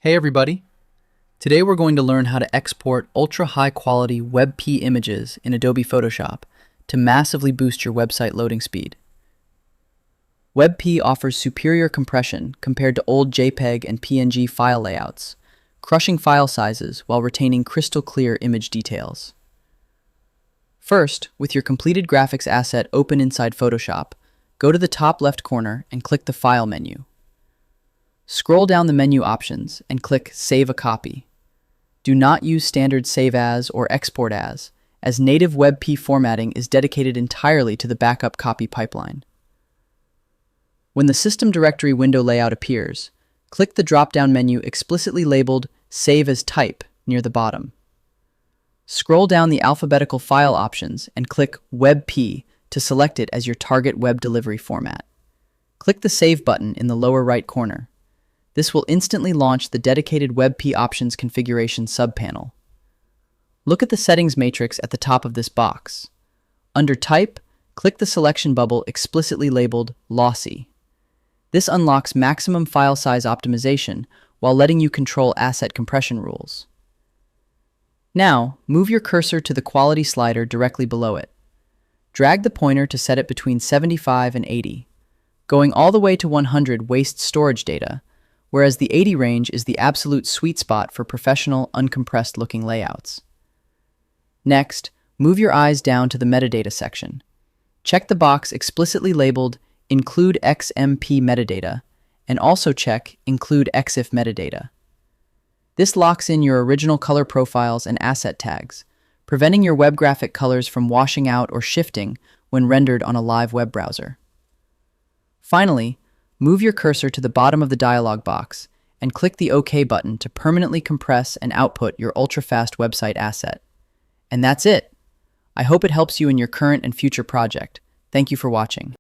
Hey everybody! Today we're going to learn how to export ultra-high quality WebP images in Adobe Photoshop to massively boost your website loading speed. WebP offers superior compression compared to old JPEG and PNG file layouts, crushing file sizes while retaining crystal clear image details. First, with your completed graphics asset open inside Photoshop, go to the top left corner and click the File menu. Scroll down the menu options and click Save a Copy. Do not use standard Save As or Export As native WebP formatting is dedicated entirely to the backup copy pipeline. When the system directory window layout appears, click the drop-down menu explicitly labeled Save as Type near the bottom. Scroll down the alphabetical file options and click WebP to select it as your target web delivery format. Click the Save button in the lower right corner. This will instantly launch the dedicated WebP Options configuration subpanel. Look at the settings matrix at the top of this box. Under Type, click the selection bubble explicitly labeled Lossy. This unlocks maximum file size optimization while letting you control asset compression rules. Now, move your cursor to the quality slider directly below it. Drag the pointer to set it between 75 and 80. Going all the way to 100 wastes storage data, whereas the 80 range is the absolute sweet spot for professional, uncompressed-looking layouts. Next, move your eyes down to the metadata section. Check the box explicitly labeled Include XMP metadata, and also check Include EXIF metadata. This locks in your original color profiles and asset tags, preventing your web graphic colors from washing out or shifting when rendered on a live web browser. Finally, move your cursor to the bottom of the dialog box and click the OK button to permanently compress and output your ultra-fast website asset. And that's it! I hope it helps you in your current and future project. Thank you for watching.